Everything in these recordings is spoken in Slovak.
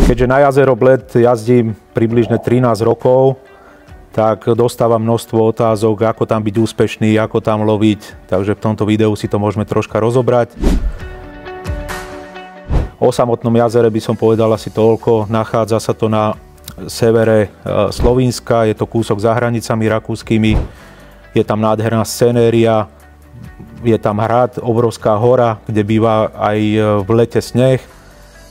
Keďže na jazero Bled jazdím približne 13 rokov, tak dostávam množstvo otázok, ako tam byť úspešný, ako tam loviť, takže v tomto videu si to môžeme troška rozobrať. O samotnom jazere by som povedal asi toľko. Nachádza sa to na severe Slovinska, je to kúsok za hranicami rakúskymi, je tam nádherná scenéria, je tam hrad, obrovská hora, kde býva aj v lete sneh.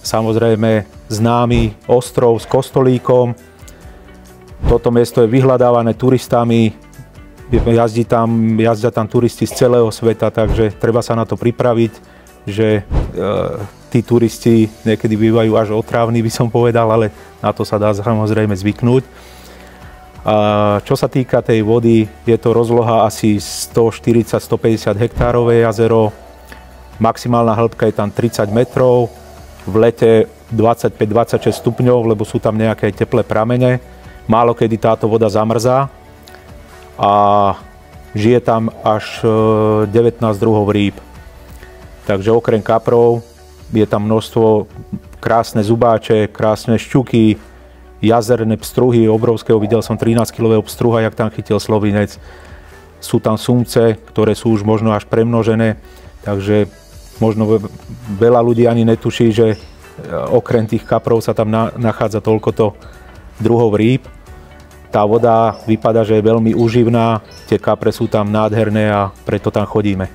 Samozrejme známy ostrov s kostolíkom. Toto miesto je vyhľadávané turistami, jazdia tam turisti z celého sveta, takže treba sa na to pripraviť, že tí turisti niekedy bývajú až otrávni, by som povedal, ale na to sa dá samozrejme zvyknúť. Čo sa týka tej vody, je to rozloha asi 140-150 hektárové jazero, maximálna hĺbka je tam 30 metrov, v lete 25-26 stupňov, lebo sú tam nejaké teplé pramene. Málo kedy táto voda zamrzá a žije tam až 19 druhov rýb. Takže okrem kaprov je tam množstvo krásne zubáče, krásne šťuky, jazerné pstruhy obrovského. Videl som 13-kilového pstruha, jak tam chytil slovinec. Sú tam sumce, ktoré sú už možno až premnožené, takže možno veľa ľudí ani netuší, že okrem tých kaprov sa tam nachádza toľkoto druhov rýb. Tá voda vypadá, že je veľmi úživná, tie kapre sú tam nádherné a preto tam chodíme.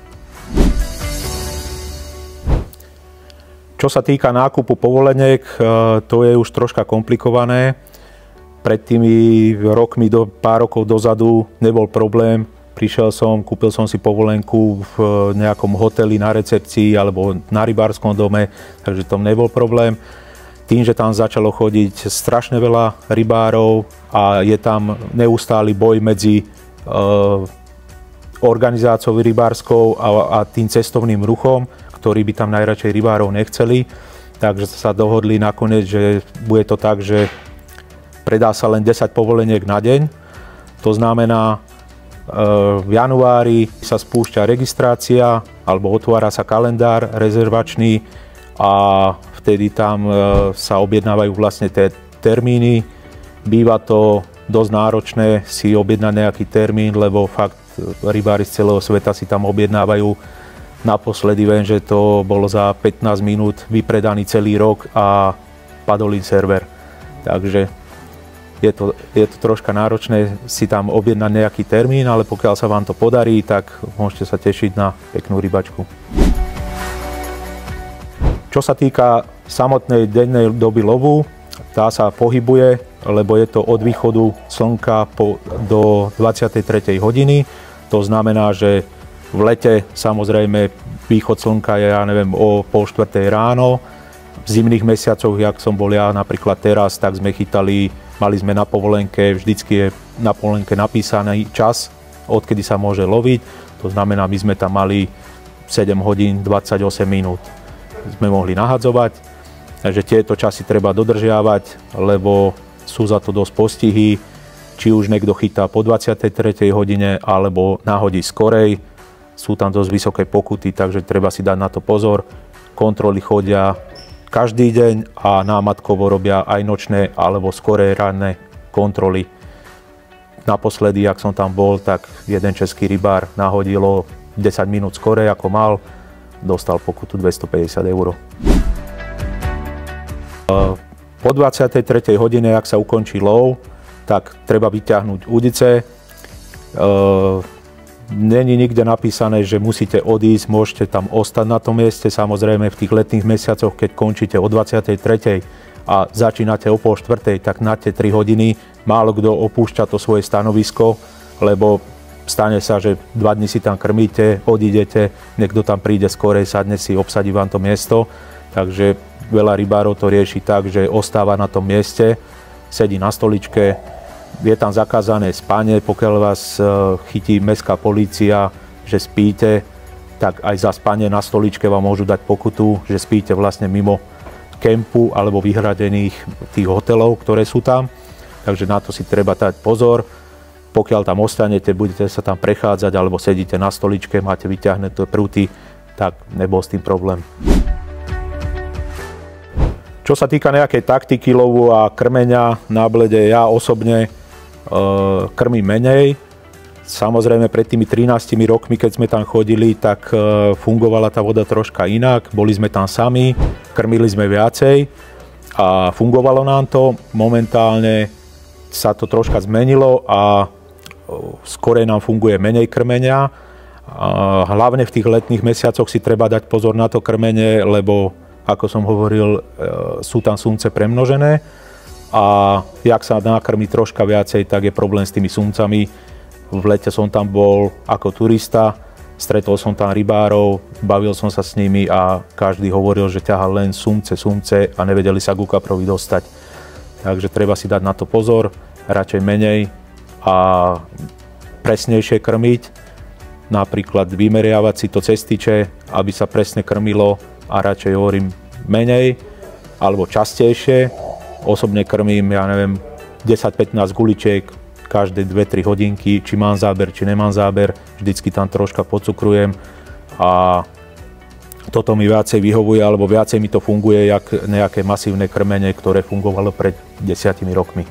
Čo sa týka nákupu povoleniek, to je už troška komplikované. Pred tými rokmi, pár rokov dozadu nebol problém. Prišiel som, kúpil som si povolenku v nejakom hoteli na recepcii alebo na rybárskom dome, takže to nebol problém. Tým, že tam začalo chodiť strašne veľa rybárov a je tam neustály boj medzi organizáciou rybárskou a tým cestovným ruchom, ktorí by tam najradšej rybárov nechceli, takže sa dohodli nakoniec, že bude to tak, že predá sa len 10 povoleniek na deň. To znamená, v januári sa spúšťa registrácia alebo otvára sa kalendár rezervačný a vtedy tam sa objednávajú vlastne tie termíny. Býva to dosť náročné si objednať nejaký termín, lebo fakt rybári z celého sveta si tam objednávajú. Naposledy viem, že to bolo za 15 minút vypredaný celý rok a padol im server. Takže je to troška náročné si tam objednať nejaký termín, ale pokiaľ sa vám to podarí, tak môžete sa tešiť na peknú rybačku. Čo sa týka samotnej dennej doby lovu, tá sa pohybuje, lebo je to od východu slnka do 23. hodiny. To znamená, že v lete samozrejme východ slnka je, ja neviem, o 3:30 ráno. V zimných mesiacoch, jak som bol ja napríklad teraz, tak sme mali sme na povolenke, vždycky je na povolenke napísaný čas, odkedy sa môže loviť. To znamená, my sme tam mali 7 hodín 28 minút. Sme mohli nahadzovať, takže tieto časy treba dodržiavať, lebo sú za to dosť postihy. Či už niekto chytá po 23. hodine, alebo nahodí skorej. Sú tam dosť vysoké pokuty, takže treba si dať na to pozor. Kontroly chodia každý deň a námatkovo robia aj nočné alebo skoré ranné kontroly. Naposledy, ak som tam bol, tak jeden český rybár nahodilo 10 minút skorej, ako mal, dostal pokutu 250 €. Po 23. hodine, ak sa ukončí lov, tak treba vyťahnuť údice. Není nikde napísané, že musíte odísť, môžete tam ostať na tom mieste. Samozrejme v tých letných mesiacoch, keď končíte o 23. a začínate o 3:30, tak na tie 3 hodiny málo kto opúšťa to svoje stanovisko, lebo stane sa, že 2 dni si tam krmíte, odídete, niekto tam príde skorej, sadne si, obsadí vám to miesto. Takže veľa rybárov to rieši tak, že ostáva na tom mieste, sedí na stoličke. Je tam zakázané spanie, pokiaľ vás chytí mestská polícia, že spíte, tak aj za spanie na stoličke vám môžu dať pokutu, že spíte vlastne mimo kempu alebo vyhradených tých hotelov, ktoré sú tam. Takže na to si treba dať pozor. Pokiaľ tam ostanete, budete sa tam prechádzať alebo sedíte na stoličke, máte vyťahnuté prúty, tak nebol s tým problém. Čo Čo sa týka nejakej taktiky lovu a krmenia na blede, ja osobne krmím menej. Samozrejme pred tými 13 rokmi, keď sme tam chodili, tak fungovala tá voda troška inak. Boli sme tam sami, krmili sme viacej a fungovalo nám to. Momentálne sa to troška zmenilo a skorej nám funguje menej krmenia. Hlavne v tých letných mesiacoch si treba dať pozor na to krmenie, lebo ako som hovoril, sú tam sumce premnožené a jak sa nakrmi troška viacej, tak je problém s tými sumcami. V lete som tam bol ako turista, stretol som tam rybárov, bavil som sa s nimi a každý hovoril, že ťahal len sumce a nevedeli sa ku kaprovi dostať. Takže treba si dať na to pozor, radšej menej a presnejšie krmiť. Napríklad vymeriavať si to cestiče, aby sa presne krmilo a radšej hovorím menej alebo častejšie. Osobne krmím, ja neviem, 10-15 guličiek každé 2-3 hodinky, či mám záber, či nemám záber. Vždycky tam troška pocukrujem a toto mi viacej vyhovuje, alebo viacej mi to funguje, jak nejaké masívne krmenie, ktoré fungovalo pred 10 rokmi.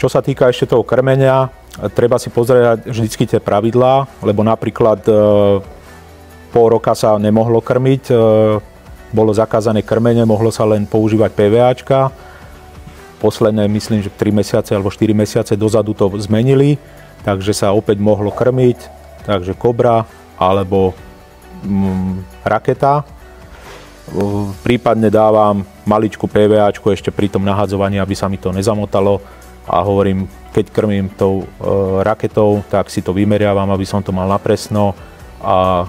Čo sa týka ešte toho krmenia, treba si pozrieť vždycky tie pravidlá, lebo napríklad pol roka sa nemohlo krmiť, bolo zakázané krmenie, mohlo sa len používať PVAčka. Posledné, myslím, že 3 mesiace alebo 4 mesiace dozadu to zmenili, takže sa opäť mohlo krmiť, takže kobra alebo raketa. Prípadne dávam maličku PVAčku ešte pri tom nahadzovaní, aby sa mi to nezamotalo a hovorím, keď krmím tou raketou, tak si to vymeriavam, aby som to mal napresno a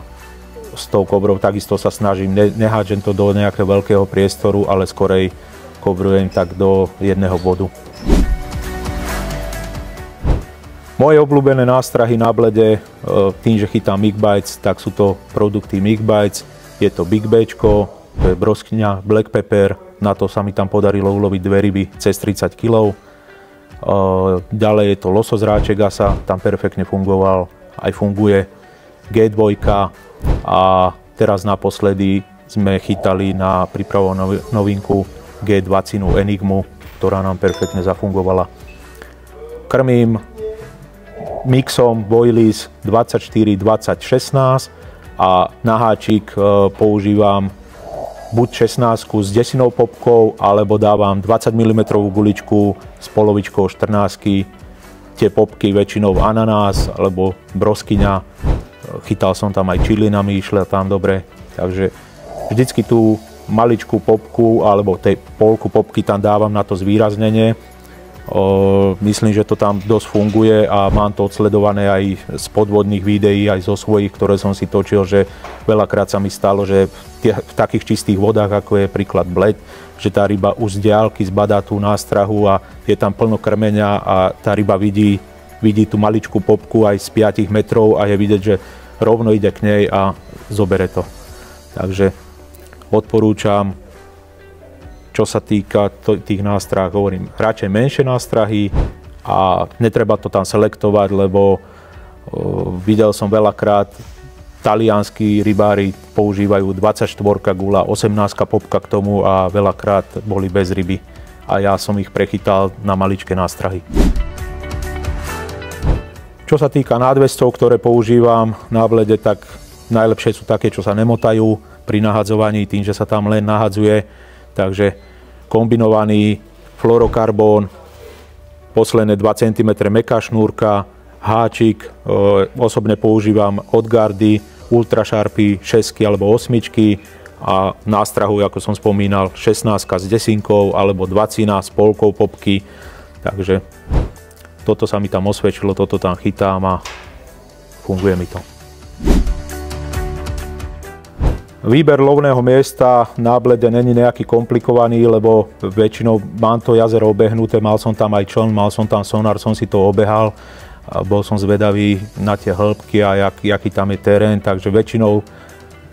s tou kobrou takisto sa snažím, nehádžem to do nejakého veľkého priestoru, ale skorej kobrujem tak do jedného bodu. Moje obľúbené nástrahy na blede, tým, že chytám MIG-Bites, tak sú to produkty MIG-Bites. Je to Big Bčko, to je broskyňa, Black Pepper, na to sa mi tam podarilo uloviť 2 ryby cez 30 kg. Ďalej je to losos Ráčegasa, tam perfektne fungoval, aj funguje G2 a teraz naposledy sme chytali na prípravovú novinku G20 Enigmu, ktorá nám perfektne zafungovala. Krmím mixom Boilies 24-20-16 a na háčik používam buď 16 s desinou popkou, alebo dávam 20 mm guličku s polovičkou 14. Tie popky väčšinou ananás alebo broskyňa. Chytal som tam aj čilinami, išla tam dobre. Takže vždycky tú maličkú popku alebo tej polku popky tam dávam na to zvýraznenie. Myslím, že to tam dosť funguje a mám to odsledované aj z podvodných videí, aj zo svojich, ktoré som si točil, že veľakrát sa mi stalo, že v takých čistých vodách, ako je príklad bleď, že tá ryba už z diaľky zbadá tú nástrahu a je tam plno krmenia a tá ryba vidí tú maličkú popku aj z 5 metrov a je vidieť, že rovno ide k nej a zobere to. Takže odporúčam, čo sa týka tých nástrah, hovorím, radšej menšie nástrahy a netreba to tam selektovať, lebo videl som veľakrát, talianskí rybári používajú 24 gula, 18 popka k tomu a veľakrát boli bez ryby a ja som ich prechytal na maličké nástrahy. Čo sa týka nádvescov, ktoré používam na blede, tak najlepšie sú také, čo sa nemotajú pri nahadzovaní, tým, že sa tam len nahadzuje. Takže kombinovaný fluorokarbón, posledné 2 cm mäkká šnúrka, háčik, osobne používam od Gardy, Ultrasharpy 6 alebo 8 a nástrahu, ako som spomínal, 16 s desinkou alebo 20 s polkou popky. Takže toto sa mi tam osvedčilo, toto tam chytám a funguje mi to. Výber lovného miesta na blede není nejaký komplikovaný, lebo väčšinou mám to jazero obehnuté, mal som tam aj čln, mal som tam sonár, som si to obehal. Bol som zvedavý na tie hĺbky a jaký tam je terén, takže väčšinou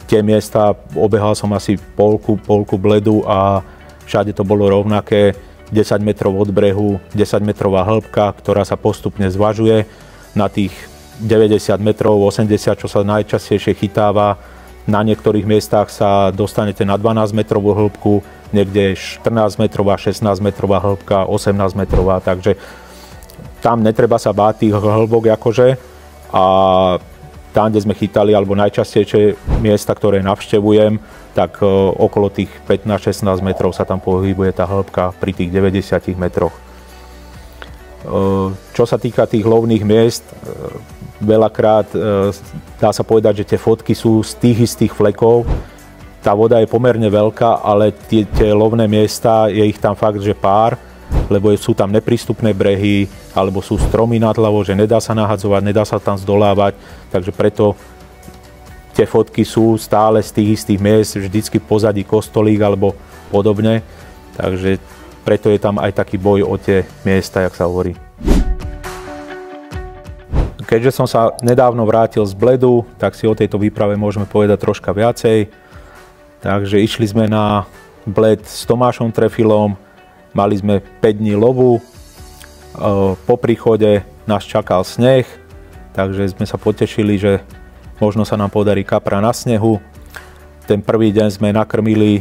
tie miesta obehal som asi polku bledu a všade to bolo rovnaké. 10 metrov od brehu, 10 metrová hĺbka, ktorá sa postupne zvažuje. Na tých 90 metrov, 80, čo sa najčastejšie chytáva, na niektorých miestach sa dostanete na 12 metrovú hĺbku, niekde 14 metrová, 16 metrová hĺbka, 18 metrová, takže tam netreba sa báť tých hĺbok akože. A tam, kde sme chytali, alebo najčastejšie miesta, ktoré navštevujem, tak okolo tých 15-16 metrov sa tam pohybuje tá hĺbka pri tých 90 metroch. Čo sa týka tých lovných miest, veľakrát dá sa povedať, že tie fotky sú z tých istých flekov. Tá voda je pomerne veľká, ale tie lovné miesta, je ich tam fakt, že pár, lebo sú tam neprístupné brehy, alebo sú stromy nad hlavou, že nedá sa nahadzovať, nedá sa tam zdolávať, takže preto tie fotky sú stále z tých istých miest, vždycky pozadí kostolík alebo podobne, takže preto je tam aj taký boj o tie miesta, jak sa hovorí. Keďže som sa nedávno vrátil z Bledu, tak si o tejto výprave môžeme povedať troška viacej. Takže išli sme na Bled s Tomášom Trefilom, mali sme 5 dní lovu, po príchode nás čakal sneh, takže sme sa potešili, že možno sa nám podarí kapra na snehu. Ten prvý deň sme nakrmili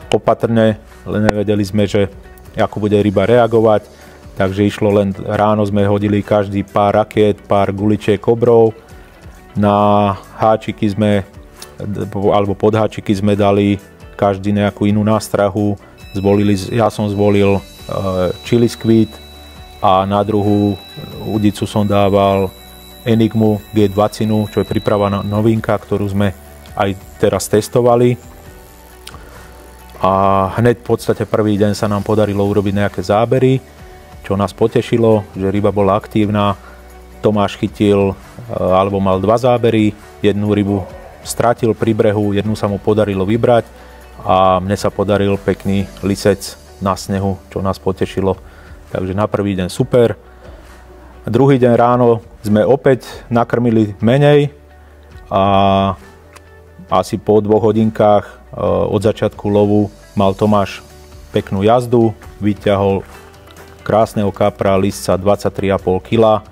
opatrne, len nevedeli sme, že ako bude ryba reagovať, takže išlo len ráno sme hodili každý pár rakiet, pár guličiek obrov. Na háčiky sme, alebo pod háčiky sme dali každý nejakú inú nástrahu. Ja som zvolil Chili Squid a na druhú udicu som dával Enigmu G20, čo je pripravená novinka, ktorú sme aj teraz testovali. A hneď v podstate prvý deň sa nám podarilo urobiť nejaké zábery, čo nás potešilo, že ryba bola aktívna. Tomáš chytil, alebo mal 2 zábery, jednu rybu stratil pri brehu, jednu sa mu podarilo vybrať a mne sa podaril pekný lisec na snehu, čo nás potešilo. Takže na prvý deň super. Druhý deň ráno sme opäť nakrmili menej a asi po 2 hodinkách od začiatku lovu mal Tomáš peknú jazdu, vyťahol krásneho kapra, lisca 23,5 kg.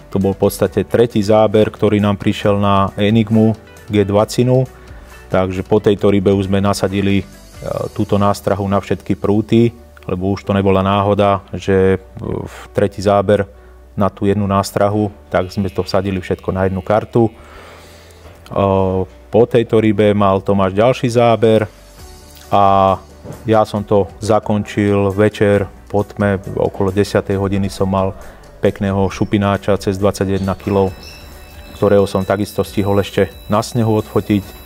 To bol v podstate tretí záber, ktorý nám prišiel na Enigmu G20. Takže po tejto rybe už sme nasadili túto nástrahu na všetky prúty, lebo už to nebola náhoda, že v tretí záber na tú jednu nástrahu, tak sme to vsadili všetko na jednu kartu. Po tejto rybe mal Tomáš ďalší záber a ja som to zakončil večer po tme, okolo 10. hodiny som mal pekného šupináča cez 21 kg, ktorého som takisto stihol ešte na snehu odfotiť.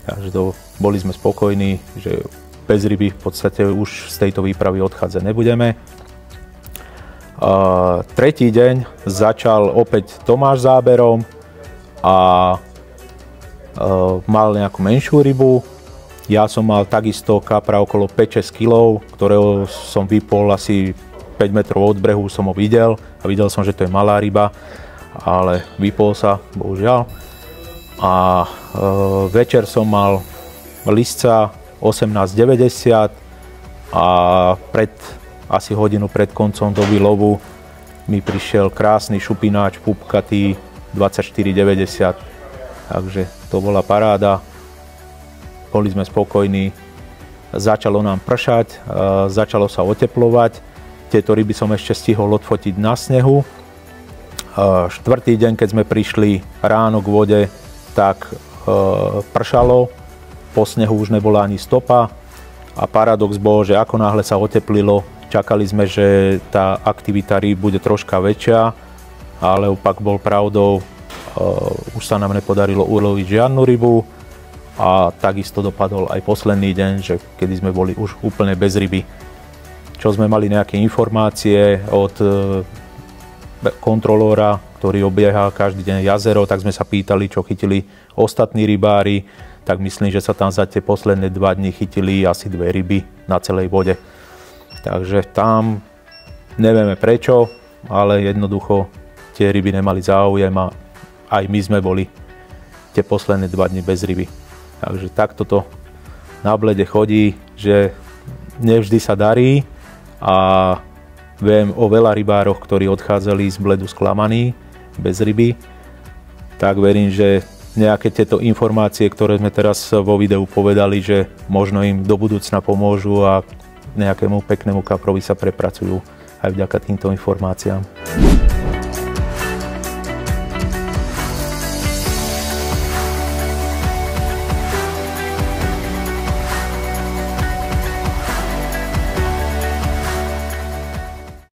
Takže boli sme spokojní, že bez ryby v podstate už z tejto výpravy odchádzať nebudeme. Tretí deň začal opäť Tomáš záberom a mal nejakú menšiu rybu. Ja som mal takisto kapra okolo 5-6 kg, ktorého som vypol asi 5 metrov od brehu, som ho videl a videl som, že to je malá ryba, ale vypol sa, bohužiaľ. A večer som mal lisca 18,90 a asi hodinu pred koncom doby lovu mi prišiel krásny šupináč pupkatý 24,90. Takže to bola paráda, boli sme spokojní, začalo nám pršať, začalo sa oteplovať, tieto ryby som ešte stihol odfotiť na snehu. Štvrtý deň, keď sme prišli ráno k vode, tak pršalo, po snehu už nebola ani stopa a paradox bol, že ako náhle sa oteplilo, čakali sme, že tá aktivita rýb bude troška väčšia, ale opak bol pravdou. Už sa nám nepodarilo uloviť žiadnu rybu a takisto dopadol aj posledný deň, že kedy sme boli už úplne bez ryby. Čo sme mali nejaké informácie od kontrolóra, ktorý obieha každý deň jazero, tak sme sa pýtali, čo chytili ostatní rybári, tak myslím, že sa tam za tie posledné 2 dni chytili asi 2 ryby na celej vode. Takže tam nevieme prečo, ale jednoducho tie ryby nemali záujem a aj my sme boli tie posledné 2 dni bez ryby. Takže takto to na Blede chodí, že nevždy sa darí a viem o veľa rybároch, ktorí odchádzali z Bledu sklamaní, bez ryby. Tak verím, že nejaké tieto informácie, ktoré sme teraz vo videu povedali, že možno im do budúcna pomôžu a nejakému peknému kaprovi sa prepracujú aj vďaka týmto informáciám.